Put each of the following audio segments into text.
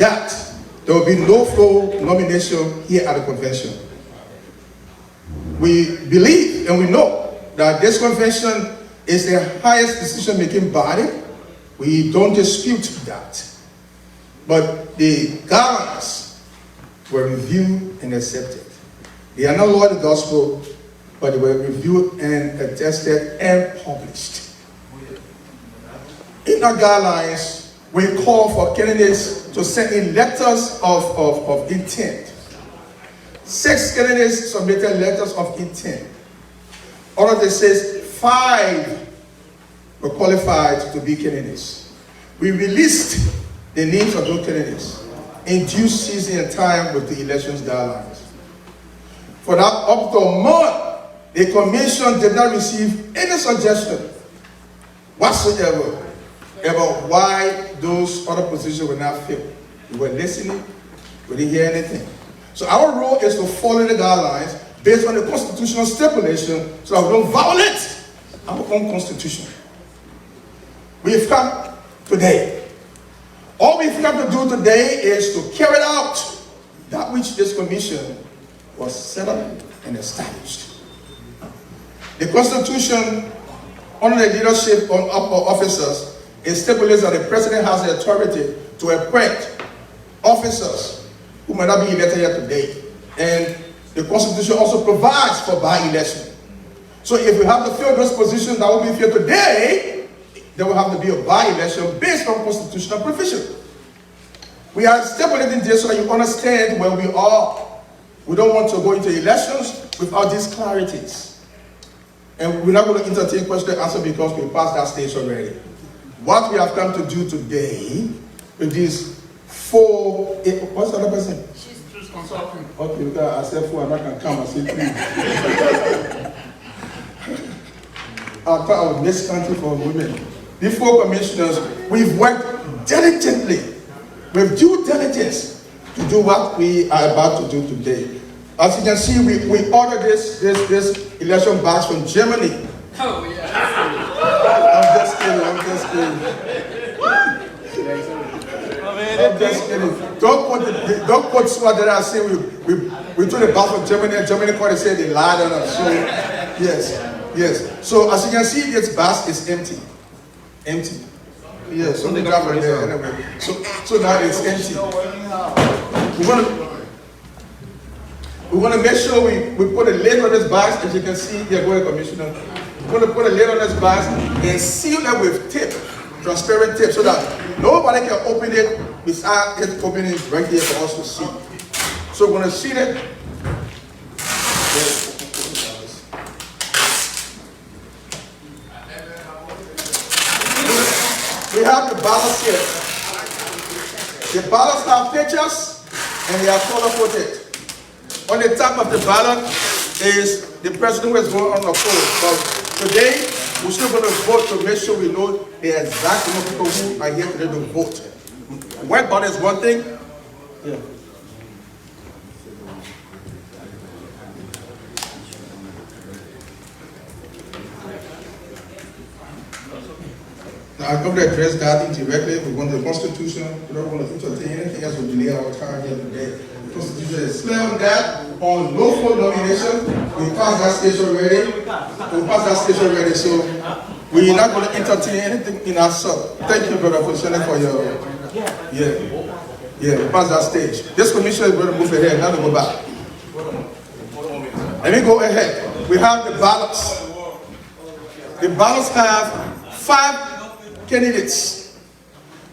that there will be no floor nomination here at the convention. We believe and we know that this convention is the highest decision-making body. We don't dispute that. But the guidelines were reviewed and accepted. They are not law of the gospel, but they were reviewed and attested and published. In our guidelines, we call for candidates to send in letters of intent. 6 candidates submitted letters of intent. Out of this says 5 were qualified to be candidates. We released the names of those candidates in due season and time with the elections guidelines. For that up to a month, the commission did not receive any suggestion whatsoever about why those other positions were not filled. We were listening, we didn't hear anything. So our role is to follow the guidelines based on the constitutional stipulation so that we don't violate our own constitution. We've come today. All we've come to do today is to carry out that which this commission was set up and established. The Constitution, under the leadership of officers, it stipulates that the president has the authority to appoint officers who might not be elected here today. And the Constitution also provides for by-election. So if we have to fill those positions that will be filled today, there will have to be a by-election based on constitutional provision. We are stipulating this so that you understand where we are. We don't want to go into elections without these clarities. And we're not going to entertain question and answer because we passed that stage already. What we have come to do today with these 4, what's the other person? She's consulting. Okay, because I said 4, I'm not going to come and say 3. I thought I was this country for women. The 4 commissioners, we've worked diligently, with due diligence, to do what we are about to do today. As you can see, we ordered this election badge from Germany. Oh, yeah. I'm just kidding. I'm just kidding. Don't put sword that I say we took the badge from Germany and Germany court and said they lied on us. So yes. So as you can see, this badge is empty. Yes, so they got right there anyway. So now it's empty. We want to make sure we put a lid on this box. As you can see, here, go ahead, Commissioner. We're going to put a lid on this box and seal it with tape, transparent tape, so that nobody can open it without it opening right here for us to see. So we're going to seal it. We have the ballots here. The ballots have pictures and they are color-coded. On the top of the ballot is the president who is going on the poll. But today, we're still going to vote to make sure we know the exact number of people who are here today to vote. White ballot is one thing. Yeah. Now, I come to address that indirectly. We want the Constitution. We don't want to entertain anything else. We delay our time here today. The Constitution is clear on that. On local nomination, we passed that stage already. So we're not going to entertain anything in ourselves. Thank you, Brother Fushane, for your. Yeah, we passed that stage. This commission is going to move ahead, not to go back. Let me go ahead. We have the ballots. The ballots have 5 candidates.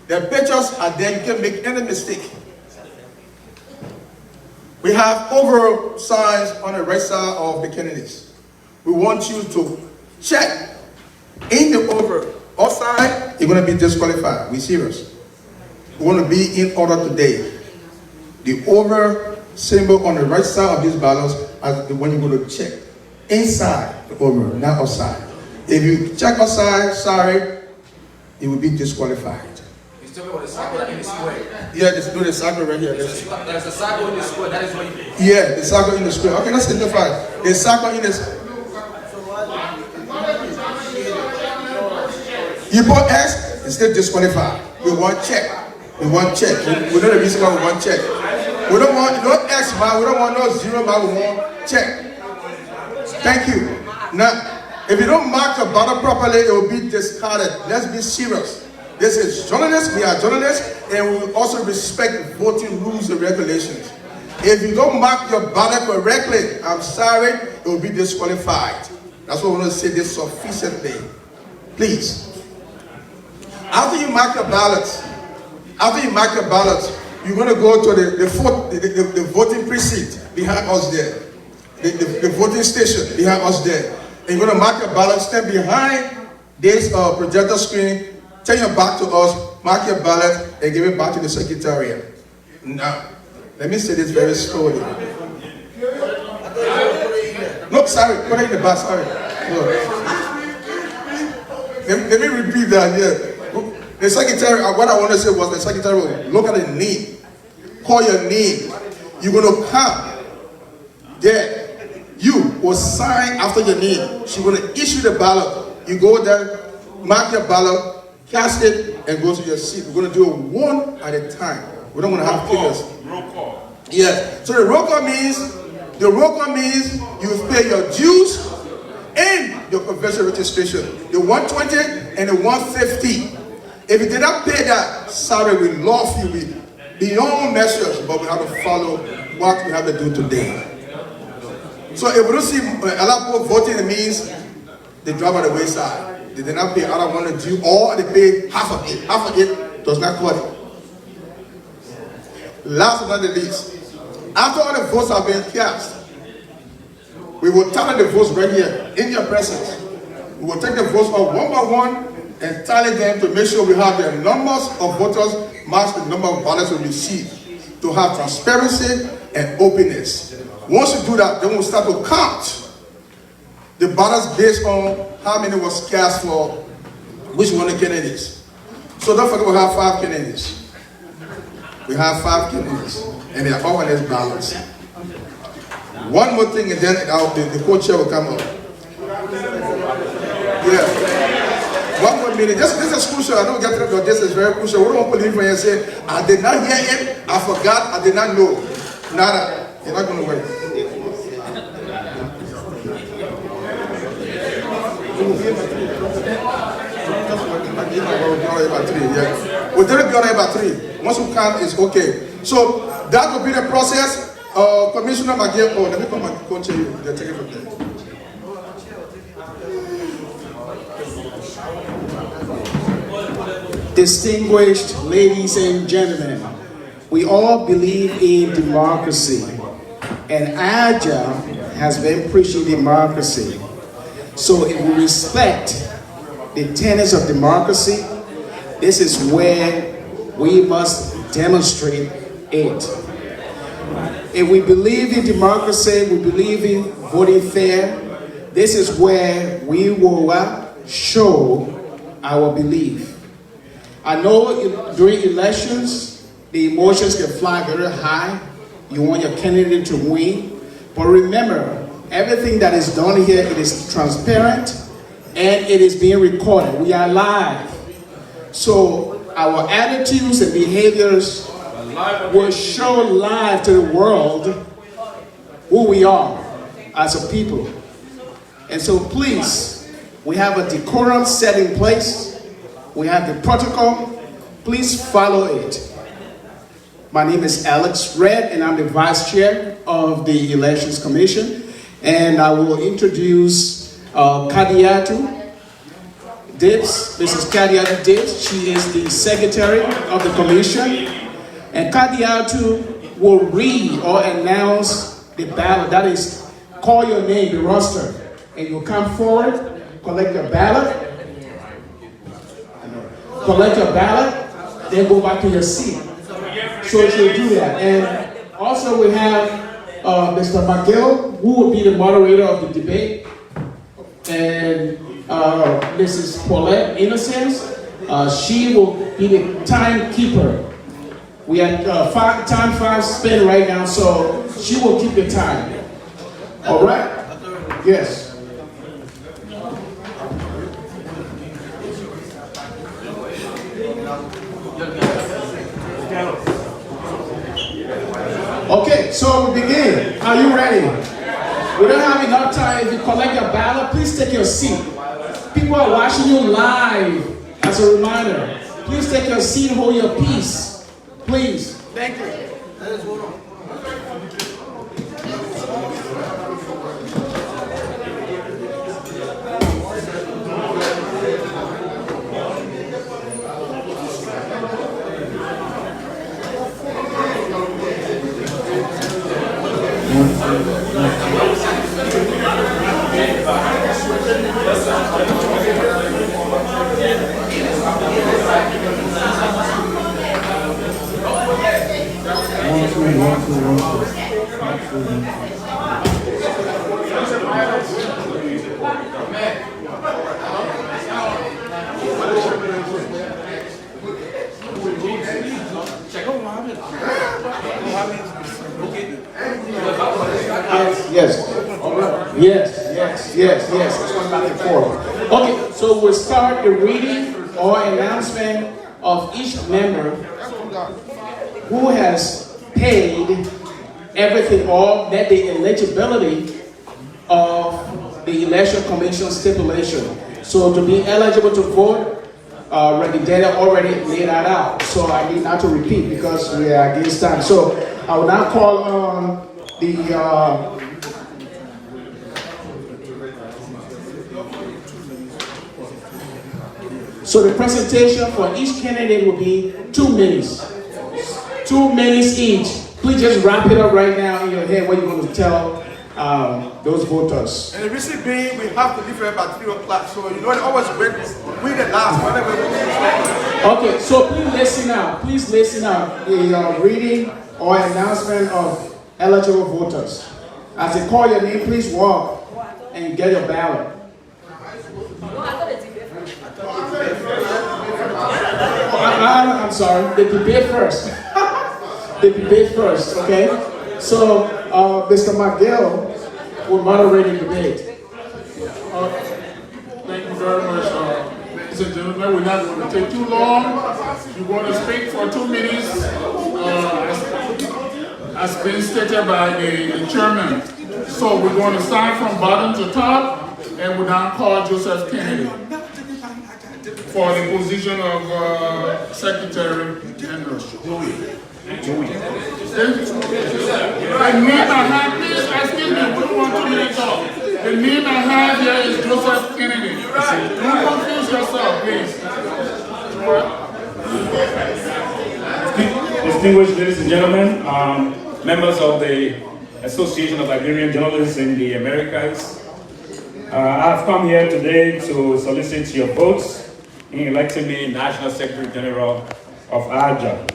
Their pictures are there. You can't make any mistake. We have over signs on the right side of the candidates. We want you to check in the over. Outside, you're going to be disqualified. We're serious. We want to be in order today. The over symbol on the right side of these ballots is the one you're going to check. Inside the over, not outside. If you check outside, sorry, it will be disqualified. He's talking about the circle in the square. Yeah, just do the circle right here. There's a circle in the square, that is what you... Yeah, the circle in the square. Okay, let's simplify. The circle in the... You put X, it's still disqualified. We want check. We want check. We know the reason why we want check. We don't want no X mark, we don't want no zero mark, we want check. Thank you. Now, if you don't mark your ballot properly, it will be discarded. Let's be serious. This is journalists, we are journalists, and we also respect voting rules and regulations. If you don't mark your ballot correctly, I'm sorry, it will be disqualified. That's what I want to say this sufficiently. Please. After you mark your ballots, you're going to go to the voting precinct behind us there. The voting station behind us there. And you're going to mark your ballot, stand behind this projector screen, turn your back to us, mark your ballot, and give it back to the secretariat. Now, let me say this very slowly. No, sorry, put it in the back, sorry. No. Let me repeat that here. The secretary, what I want to say was the secretary will look at the name, call your name. You're going to come there. You will sign after your name. She's going to issue the ballot. You go there, mark your ballot, cast it, and go to your seat. We're going to do it one at a time. We don't want to have figures. Roll call. Yes. So the roll call means you pay your dues and your convention registration. The 120 and the 150. If you did not pay that, sorry, we love you. We beyond measures, but we have to follow what we have to do today. So if we don't see a lot of people voting, it means they drop on the wayside. They did not pay all I want to do, or they pay half of it. Half of it does not cut it. Last but not the least, after all the votes have been cast, we will tally the votes right here in your presence. We will take the votes out one by one and tally them to make sure we have the numbers of voters match the number of ballots we receive, to have transparency and openness. Once you do that, then we'll start to count the ballots based on how many was cast for which one of the candidates. So don't forget we have 5 candidates. We have 5 candidates, and they are all on these ballots. One more thing, and then the co-chair will come up. Yeah. One more minute. This is crucial. I don't get it, but this is very crucial. We don't want to leave here and say, I did not hear it, I forgot, I did not know. Nada. You're not going to work. We didn't be on about 3. Once we count, it's okay. So that will be the process. Commissioner Magia, let me come and coach you. They'll take it from there. Distinguished ladies and gentlemen, we all believe in democracy, and ALJA has been preaching democracy. So if we respect the tenets of democracy, this is where we must demonstrate it. If we believe in democracy, we believe in voting fair, this is where we will show our belief. I know during elections, the emotions can fly very high. You want your candidate to win. But remember, everything that is done here, it is transparent and it is being recorded. We are live. So our attitudes and behaviors will show live to the world who we are as a people. And so please, we have a decorum set in place. We have the protocol. Please follow it. My name is Alex Red, and I'm the Vice Chair of the Elections Commission. And I will introduce Kadiatu Dibbs. Mrs. Kadiatu Dibbs. She is the Secretary of the Commission. And Kadiatu will read or announce the ballot. That is, call your name, the roster. And you'll come forward, collect your ballot. Collect your ballot, then go back to your seat. So she'll do that. And also we have Mr. McGill, who will be the moderator of the debate. And Mrs. Paulette Innocence, she will be the timekeeper. We have time 5 spent right now, so she will keep the time. All right? Yes. Okay, so we begin. Are you ready? We don't have enough time. If you collect your ballot, please take your seat. People are watching you live. As a reminder, please take your seat and hold your peace. Please. Thank you. Yes. It's going back and forth. Okay, so we'll start the reading or announcement of each member who has paid everything or met the eligibility of the election commission stipulation. So to be eligible to vote, the data already laid that out. So I need not to repeat because we are against time. So I will now call on the so the presentation for each candidate will be 2 minutes. 2 minutes each. Please just wrap it up right now in your head what you're going to tell those voters. And the reason being, we have to leave here about 3 o'clock, so you know what, always win the last, whatever we do. Okay, so please listen out. Please listen out. The reading or announcement of eligible voters. As they call your name, please walk and get your ballot. I'm sorry, the debate first. The debate first, okay? So, Mr. McGill will moderate the debate. Thank you very much, ladies and gentlemen. We're not going to take too long. You're going to speak for 2 minutes, as been stated by the chairman. So we're going to start from bottom to top, and we'll now call Joseph Kennedy for the position of Secretary General. The name I have, please, excuse me, we don't want 2 minutes off. The name I have here is Joseph Kennedy. Don't confuse yourself, please. Distinguished ladies and gentlemen, members of the Association of Liberian Journalists in the Americas, I have come here today to solicit your votes in electing me National Secretary General of ALJA.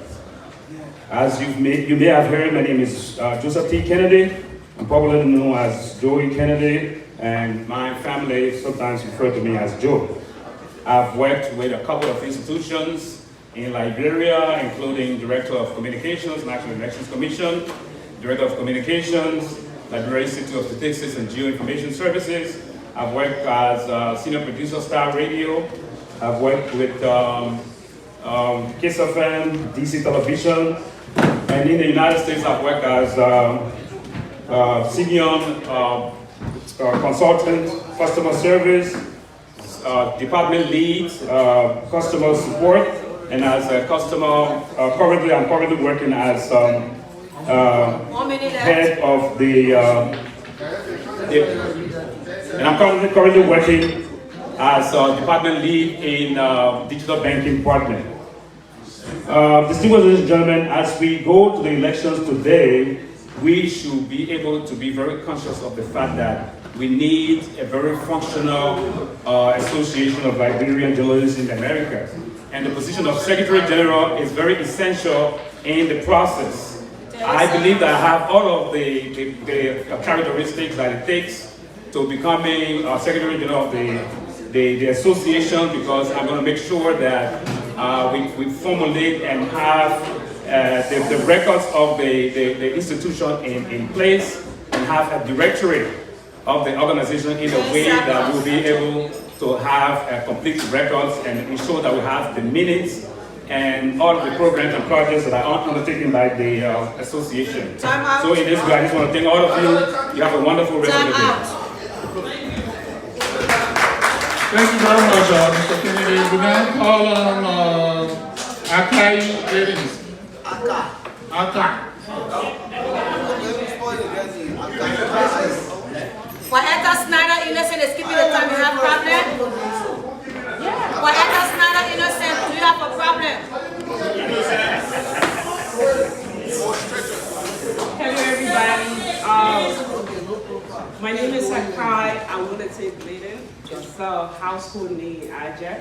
As you may have heard, my name is Joseph T. Kennedy. I'm popularly known as Joey Kennedy, and my family sometimes refer to me as Joe. I've worked with a couple of institutions in Liberia, including Director of Communications, National Elections Commission, Director of Communications, Liberia Institute of Statistics and Geoinformation Services. I've worked as Senior Producer, Star Radio. I've worked with Kiss FM, DC Television, and in the United States I've worked as senior consultant, customer service, department lead, customer support, and as a customer, I'm currently working as head of and I'm currently working as department lead in digital banking partner. Distinguished ladies and gentlemen, as we go to the elections today, we should be able to be very conscious of the fact that we need a very functional association of Liberian journalists in the Americas. And the position of Secretary General is very essential in the process. I believe that I have all of the characteristics that it takes to becoming Secretary General of the association, because I'm going to make sure that we formulate and have the records of the institution in place, and have a directory of the organization in a way that we'll be able to have complete records and ensure that we have the minutes and all of the programs and projects that are undertaken by the association. Time out. So in this way, I just want to thank all of you. You have a wonderful rest of the day. Thank you very much, Mr. Kennedy. We now call on Akai Ladies. Akai. Whatever Snyder innocent is keeping the time, you have problem? Whatever Snyder innocent, do you have a problem? Hello everybody. My name is Akai. I'm going to take Bladen. It's a household name in ALJA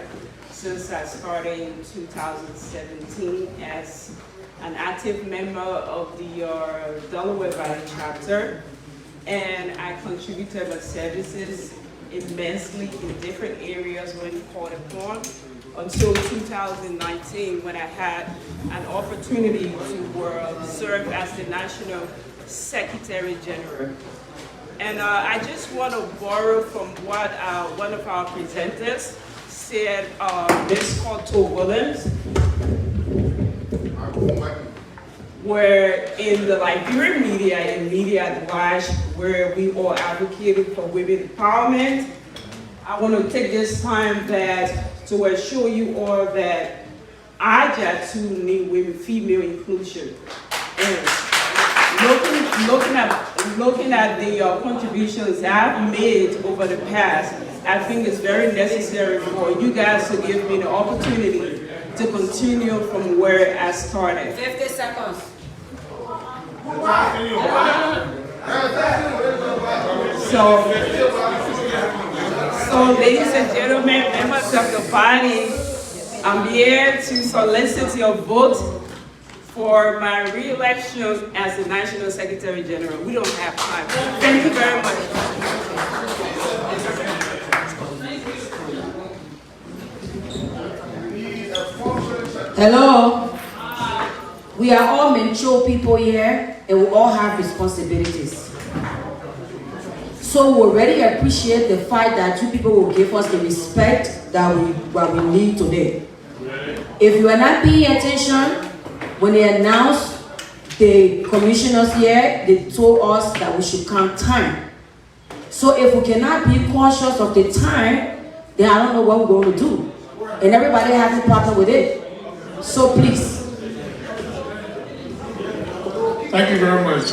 since I started in 2017 as an active member of the Delaware Valley chapter. And I contributed my services immensely in different areas when called upon until 2019 when I had an opportunity to serve as the National Secretary General. And I just want to borrow from what one of our presenters said, Ms. Cotto Williams, where in the Liberian media and media at large, where we all advocated for women empowerment. I want to take this time to assure you all that ALJA too need women, female inclusion. And looking at the contributions I've made over the past, I think it's very necessary for you guys to give me the opportunity to continue from where I started. 50 seconds. So ladies and gentlemen, members of the body, I'm here to solicit your vote for my re-election as the National Secretary General. We don't have time. Thank you very much. Hello. We are all mature people here and we all have responsibilities. So we already appreciate the fact that you people will give us the respect that we need today. If you are not paying attention, when they announced the commissioners here, they told us that we should count time. So if we cannot be cautious of the time, then I don't know what we're going to do. And everybody has to partner with it. So please. Thank you very much.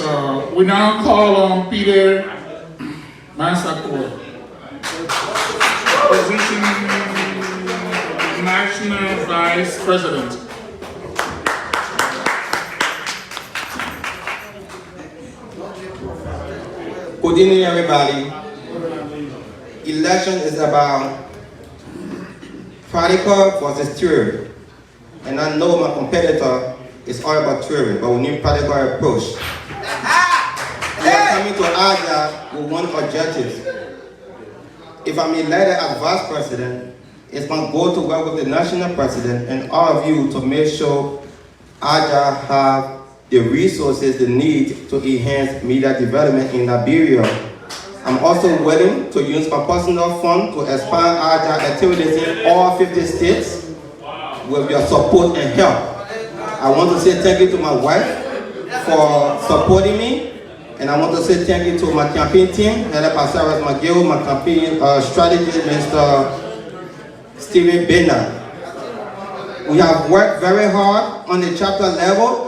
We now call on Peter Massaquoi, position National Vice President. Good evening, everybody. Election is about practical versus theory. And I know my competitor is all about theory, but we need practical approach. We are coming to ALJA with one objective. If I'm elected as Vice President, it's my goal to work with the National President and all of you to make sure ALJA have the resources they need to enhance media development in Liberia. I'm also willing to use my personal fund to expand ALJA activities in all 50 states with your support and help. I want to say thank you to my wife for supporting me, and I want to say thank you to my campaign team, headed by Sarah McGill, my campaign strategist, Mr. Stephen Bena. We have worked very hard on the chapter level.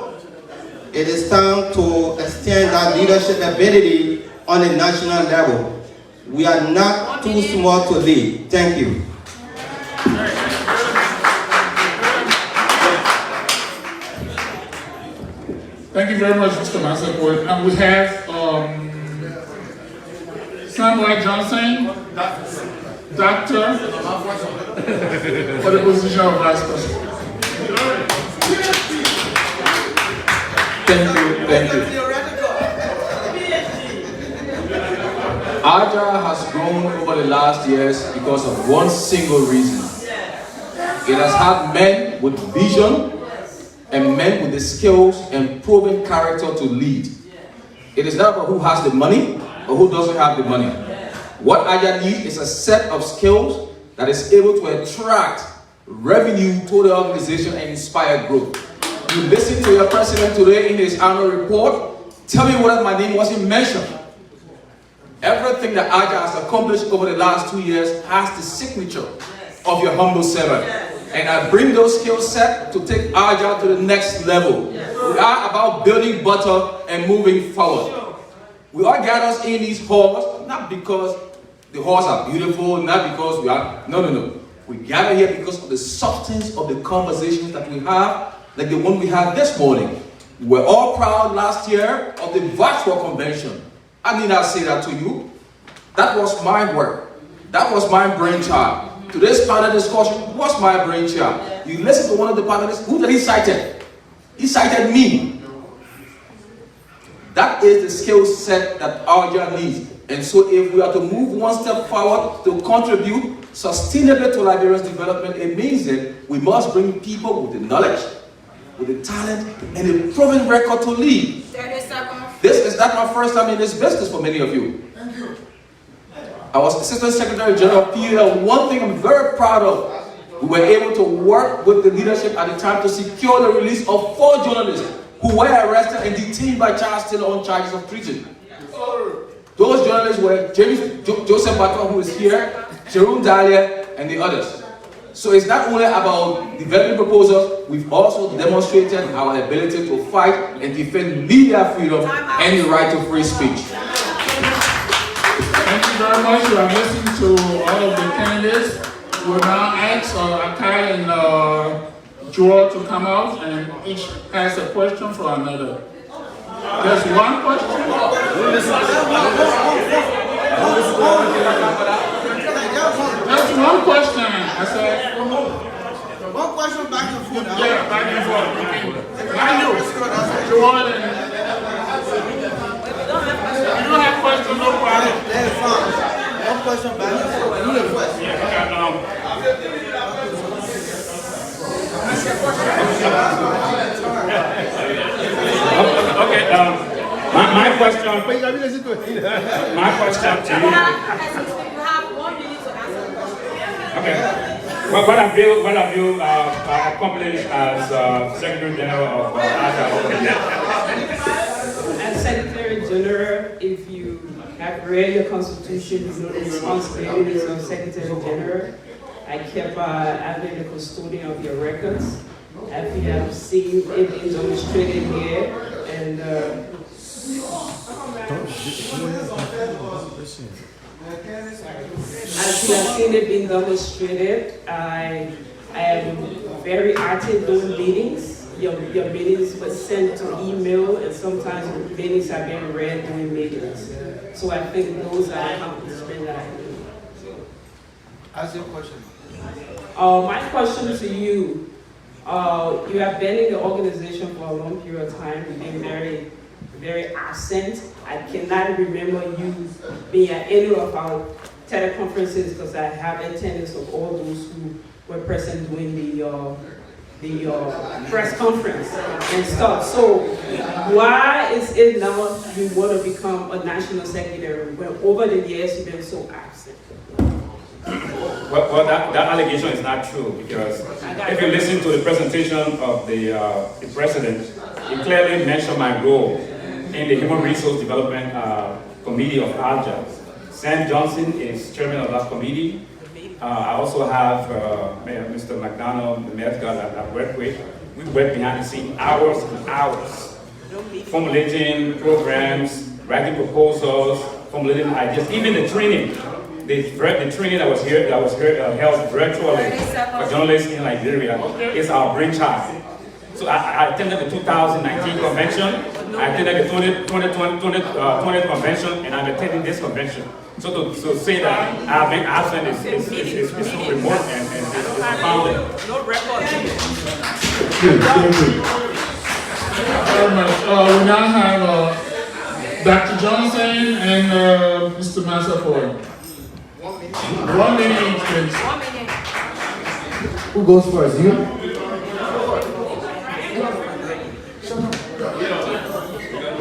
It is time to extend that leadership ability on the national level. We are not too small to lead. Thank you. Thank you very much, Mr. Massaquoi. And we have Samuel Johnson, Doctor, for the position of Vice President. Thank you. ALJA has grown over the last years because of one single reason. It has had men with vision and men with the skills and proven character to lead. It is not about who has the money or who doesn't have the money. What ALJA needs is a set of skills that is able to attract revenue to the organization and inspire growth. You listen to your president today in his annual report. Tell me whether my name wasn't mentioned. Everything that ALJA has accomplished over the last 2 years has the signature of your humble servant. And I bring those skill set to take ALJA to the next level. We are about building butter and moving forward. We all gather in these halls, not because the halls are beautiful, not because we are, no. We gather here because of the substance of the conversations that we have, like the one we had this morning. We were all proud last year of the virtual convention. I need not say that to you. That was my work. That was my brainchild. Today's panel discussion was my brainchild. You listen to one of the panelists, who did he cite? He cited me. That is the skill set that ALJA needs. And so if we are to move one step forward to contribute sustainably to Liberia's development, it means that we must bring people with the knowledge, with the talent, and the proven record to lead. This is not my first time in this business for many of you. Thank you. I was Assistant Secretary General of PUL. One thing I'm very proud of, we were able to work with the leadership at the time to secure the release of 4 journalists who were arrested and detained by Charles Taylor on charges of treason. Those journalists were Joseph Baton, who is here, Jerome Dahlia, and the others. So it's not only about developing proposals, we've also demonstrated our ability to fight and defend media freedom and the right to free speech. Thank you very much. You are listening to all of the candidates. We'll now ask Akai and Joel to come out and each ask a question for another. There's one question. There's one question. I said. One question back and forth. Yeah, back and forth. I know. Joel and. You don't have questions, no problem. That's fine. One question back and forth. You the question. Okay, my question to you. You have 1 minute to answer. Okay. Well, what have you accomplished as Secretary General of ALJA? As Secretary General, if you have read your constitution, you know the responsibilities of Secretary General. I kept having the custodian of your records. As you have seen it is demonstrated here, and as you have seen it being demonstrated, I am very active during meetings. Your meetings were sent to email, and sometimes meetings have been read during meetings. So I think those are accomplishments that I do. Ask your question. My question to you, you have been in the organization for a long period of time. You've been very, very absent. I cannot remember you being at any of our teleconferences because I have attendance of all those who were present during the press conference and stuff. So why is it now you want to become a national secretary when over the years you've been so absent? Well, that allegation is not true, because if you listen to the presentation of the president, he clearly mentioned my role in the Human Resource Development Committee of ALJA. Sam Johnson is chairman of that committee. I also have Mr. McDonald, the mayor that I work with. We work behind the scenes hours and hours, formulating programs, writing proposals, formulating ideas, even the training. The training that was held virtually for journalists in Liberia is our brainchild. So I attended the 2019 convention, I attended the 2020 convention, and I'm attending this convention. So to say that I've been absent is so remote and profound. No record. Thank you very much. We now have Dr. Johnson and Mr. Massaford. 1 minute, please. 1 minute. Who goes first? You?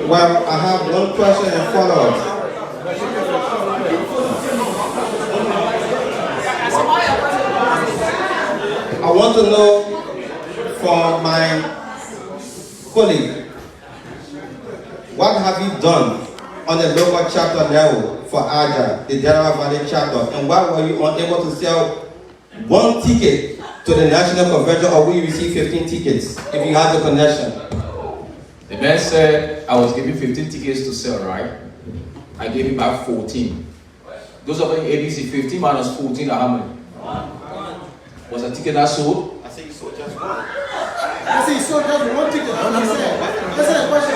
Well, I have one question and follow-up. I want to know from my colleague, what have you done on the local chapter level for ALJA, the Delaware Valley chapter, and why were you unable to sell one ticket to the national convention, or will you receive 15 tickets if you have the connection? The man said I was given 15 tickets to sell, right? I gave him back 14. Those of you in ABC, 15 minus 14 are how many? Was a ticket that sold? I think you sold just one. I say you sold just one ticket. That's the question.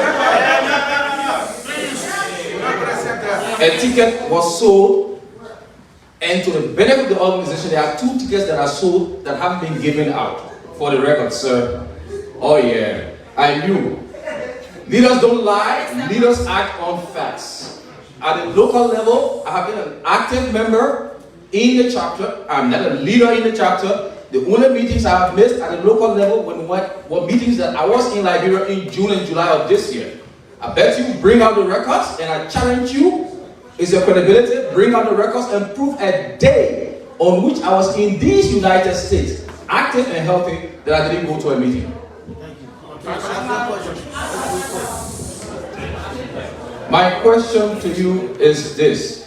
A ticket was sold, and to the benefit of the organization, there are 2 tickets that are sold that haven't been given out. For the record, sir. Oh yeah, I knew. Leaders don't lie, leaders act on facts. At the local level, I have been an active member in the chapter. I'm not a leader in the chapter. The only meetings I have missed at the local level were meetings that I was in Liberia in June and July of this year. I bet you bring out the records, and I challenge you, is your credibility, bring out the records and prove a day on which I was in these United States, active and healthy, that I didn't go to a meeting. My question to you is this.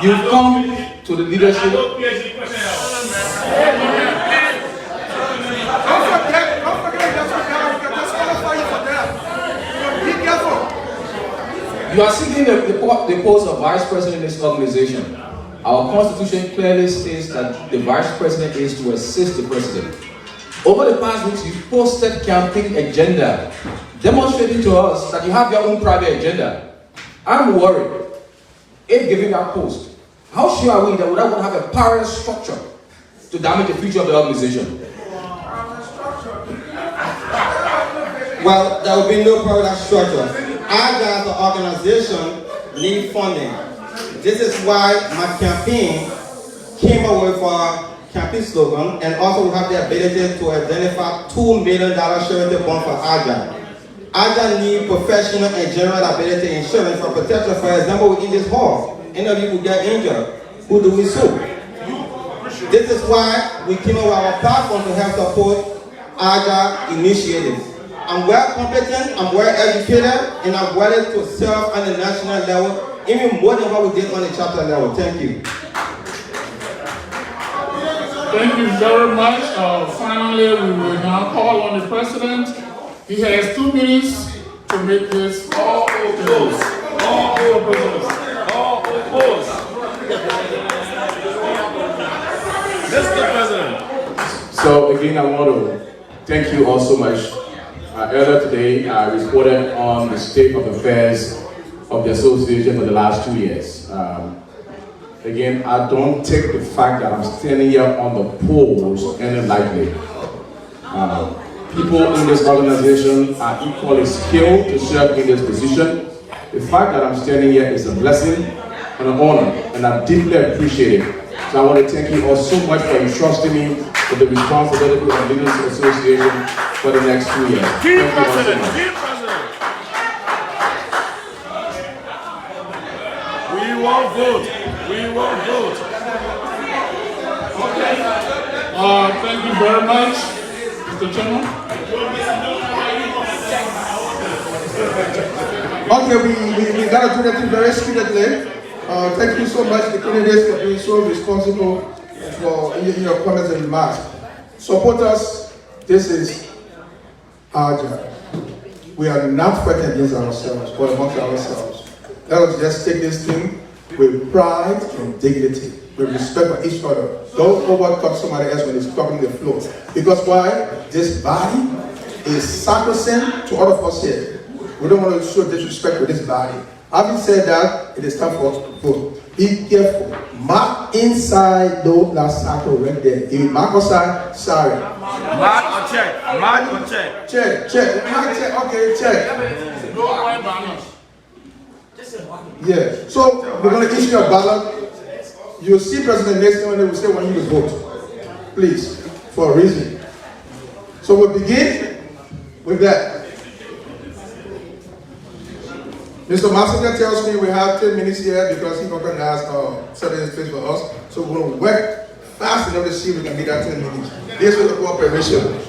You've come to the leadership. Don't forget, that's qualify you for that. Be careful. You are seeking the post of vice president in this organization. Our constitution clearly states that the vice president is to assist the president. Over the past weeks, you posted campaign agenda, demonstrating to us that you have your own private agenda. I'm worried. If giving that post, how sure are we that we don't have a parallel structure to damage the future of the organization? Well, there will be no parallel structure. ALJA as an organization need funding. This is why my campaign came up with a campaign slogan, and also we have the ability to identify $2 million surety bond for ALJA. ALJA need professional and general ability insurance for protection. For example, in this hall, any of you who get injured, who do we sue? This is why we came up with our platform to help support ALJA initiatives. I'm well competent, I'm well educated, and I'm ready to serve on the national level, even more than what we did on the chapter level. Thank you. Thank you very much. Finally, we will now call on the president. He has 2 minutes to make this all opposed. All opposed. All opposed. Mr. President. So again, I want to thank you all so much. Earlier today, I reported on the state of affairs of the association for the last 2 years. Again, I don't take the fact that I'm standing here on the polls any lightly. People in this organization are equally skilled to serve in this position. The fact that I'm standing here is a blessing and an honor, and I deeply appreciate it. So I want to thank you all so much for entrusting me with the responsibility of leading this association for the next 2 years. Thank you all so much. We won't vote. We won't vote. Thank you very much, Mr. Chairman. Okay, we gotta do that thing very speedily. Thank you so much, the candidates, for being so responsible for in your comments and remarks. Support us. This is ALJA. We are not fighting against ourselves or amongst ourselves. Let us just take this thing with pride and dignity, with respect for each other. Don't overcut somebody else when it's talking the floor. Because why? This body is sacrosanct to all of us here. We don't want to show disrespect to this body. Having said that, it is time for us to vote. Be careful. Mark inside those last circle right there. If you mark outside, sorry. Mark or check. Mark or check. Check. Mark check. Okay, check. No white banners. Yeah. So we're going to issue a ballot. You'll see President next time, and they will say when you will vote. Please, for a reason. So we'll begin with that. Mr. Messenger tells me we have 10 minutes here because he organized certain space for us. So we're going to work fast enough to see if we can meet that 10 minutes. This is the cooperation.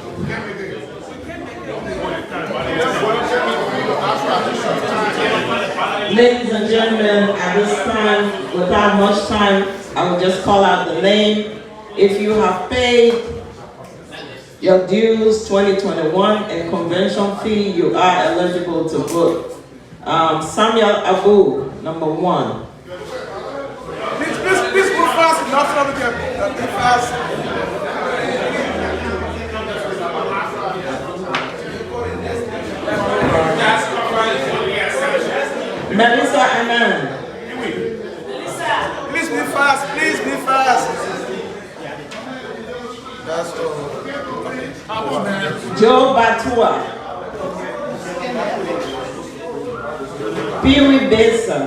Ladies and gentlemen, at this time, without much time, I will just call out the name. If you have paid your dues 2021 and convention fee, you are eligible to vote. Samuel Abu, number 1. Please move fast enough so we can be fast. Melissa Anand. Please be fast, please be fast. That's all. Joe Batua. Piri Besa.